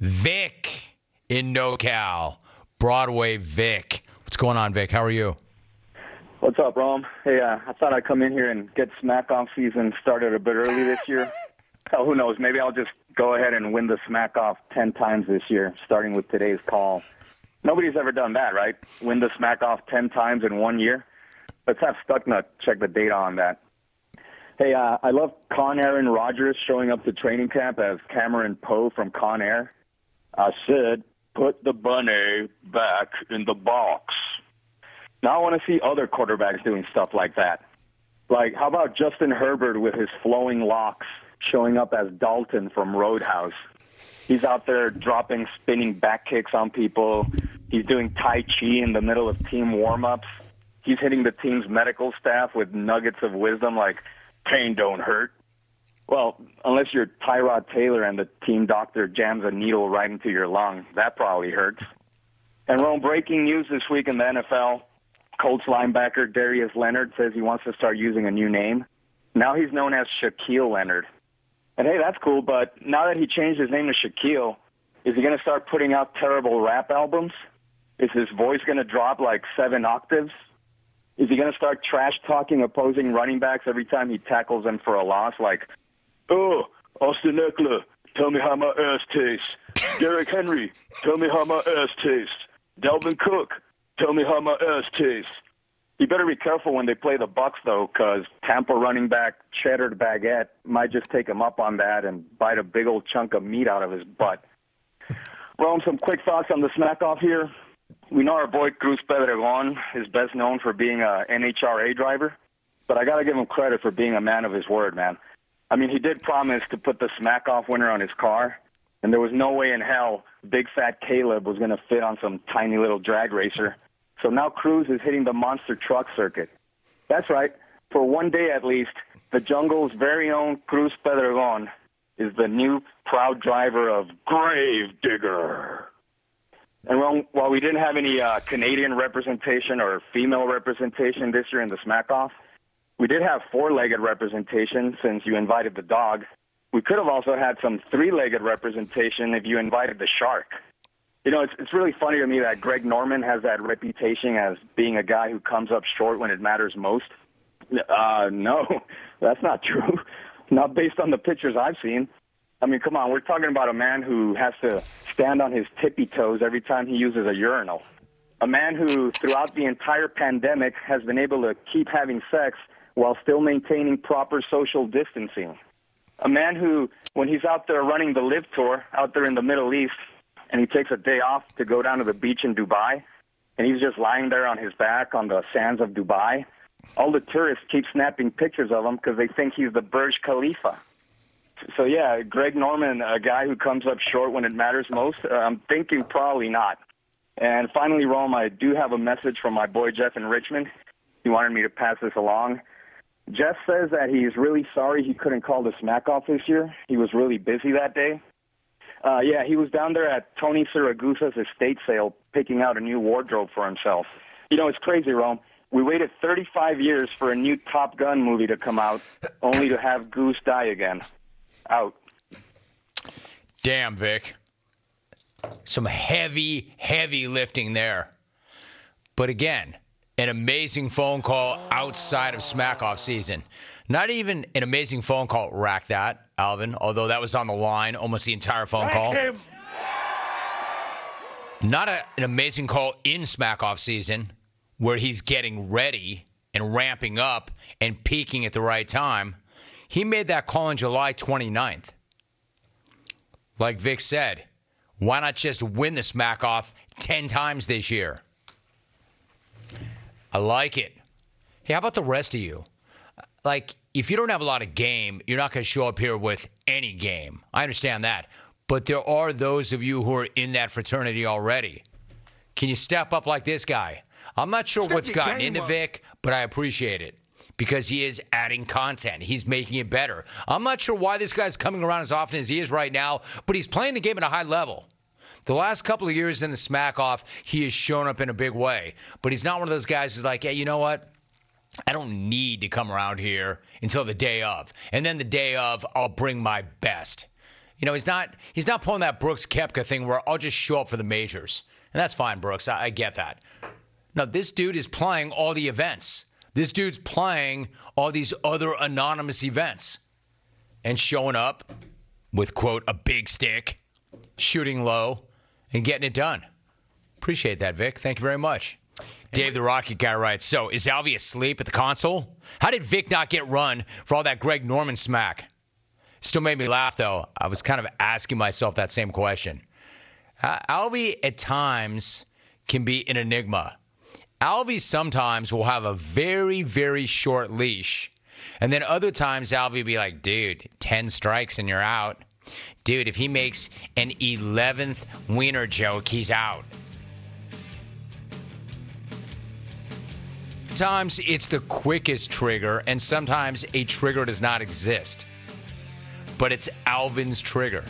Vic in Nocal. Broadway Vic. What's going on, Vic? How are you? What's up, Rom? Hey, I thought I'd come in here and get Smackoff season started a bit early this year. Hell, who knows? Maybe I'll just go ahead and win the Smackoff 10 times this year, starting with today's call. Nobody's ever done that, right? Win the Smackoff 10 times in 1 year? Let's have Stucknut check the data on that. Hey, I love Aaron Rodgers showing up to training camp as Cameron Poe from Con Air. I said, put the bunny back in the box. Now I want to see other quarterbacks doing stuff like that. Like, how about Justin Herbert with his flowing locks showing up as Dalton from Roadhouse? He's out there dropping spinning back kicks on people. He's doing Tai Chi in the middle of team warm-ups. He's hitting the team's medical staff with nuggets of wisdom like, pain don't hurt. Well, unless you're Tyrod Taylor and the team doctor jams a needle right into your lung. That probably hurts. And Rome, breaking news this week in the NFL. Colts linebacker Darius Leonard says he wants to start using a new name. Now he's known as Shaquille Leonard. And hey, that's cool, but now that he changed his name to Shaquille, is he going to start putting out terrible rap albums? Is his voice going to drop like 7 octaves? Is he going to start trash-talking opposing running backs every time he tackles them for a loss? Like, oh, Austin Eckler, tell me how my ass tastes. Derrick Henry, tell me how my ass tastes. Dalvin Cook, tell me how my ass tastes. You better be careful when they play the Bucs, though, because Tampa running back Cheddar Baguette might just take him up on that and bite a big old chunk of meat out of his butt. Rome, some quick thoughts on the Smackoff here. We know our boy Cruz Pedregon is best known for being a NHRA driver, but I got to give him credit for being a man of his word, man. I mean, he did promise to put the Smackoff winner on his car, and there was no way in hell big fat Kaleb was going to fit on some tiny little drag racer. So now Cruz is hitting the monster truck circuit. That's right. For one day at least, the jungle's very own Cruz Pedregon is the new proud driver of Gravedigger. And while we didn't have any Canadian representation or female representation this year in the Smackoff, we did have 4-legged representation since you invited the dog. We could have also had some 3-legged representation if you invited the shark. You know, it's really funny to me that Greg Norman has that reputation as being a guy who comes up short when it matters most. No, that's not true. Not based on the pictures I've seen. I mean, come on, we're talking about a man who has to stand on his tippy toes every time he uses a urinal. A man who, throughout the entire pandemic, has been able to keep having sex while still maintaining proper social distancing. A man who, when he's out there running the Live Tour out there in the Middle East, and he takes a day off to go down to the beach in Dubai, and he's just lying there on his back on the sands of Dubai, all the tourists keep snapping pictures of him because they think he's the Burj Khalifa. So, yeah, Greg Norman, a guy who comes up short when it matters most, I'm thinking probably not. And finally, Rome, I do have a message from my boy Jeff in Richmond. He wanted me to pass this along. Jeff says that he's really sorry he couldn't call the Smackoff this year. He was really busy that day. Yeah, he was down there at Tony Siragusa's estate sale picking out a new wardrobe for himself. You know, it's crazy, Rome. We waited 35 years for a new Top Gun movie to come out, only to have Goose die again. Out. Damn, Vic. Some heavy, heavy lifting there. But again, an amazing phone call outside of Smackoff season. Not even an amazing phone call, rack that, Alvin, although that was on the line almost the entire phone call. Not an amazing call in Smackoff season where he's getting ready and ramping up and peaking at the right time. He made that call on July 29th. Like Vic said, why not just win the Smackoff 10 times this year? I like it. Hey, how about the rest of you? Like, if you don't have a lot of game, you're not going to show up here with any game. I understand that. But there are those of you who are in that fraternity already. Can you step up like this guy? I'm not sure what's gotten into Vic, but I appreciate it because he is adding content. He's making it better. I'm not sure why this guy's coming around as often as he is right now, but he's playing the game at a high level. The last couple of years in the Smackoff, he has shown up in a big way. But he's not one of those guys who's like, hey, you know what? I don't need to come around here until the day of. And then the day of, I'll bring my best. He's not pulling that Brooks Koepka thing where I'll just show up for the majors. And that's fine, Brooks. I get that. No, this dude is playing all the events. This dude's playing all these other anonymous events and showing up with, quote, a big stick, shooting low, and getting it done. Appreciate that, Vic. Thank you very much. Dave the Rocket Guy writes, so is Alvy asleep at the console? How did Vic not get run for all that Greg Norman smack? Still made me laugh, though. I was kind of asking myself that same question. Alvy, at times, can be an enigma. Alvy sometimes will have a very, very short leash. And then other times, Alvy will be like, dude, 10 strikes and you're out. Dude, if he makes an 11th wiener joke, he's out. Sometimes it's the quickest trigger, and sometimes a trigger does not exist. But it's Alvin's trigger.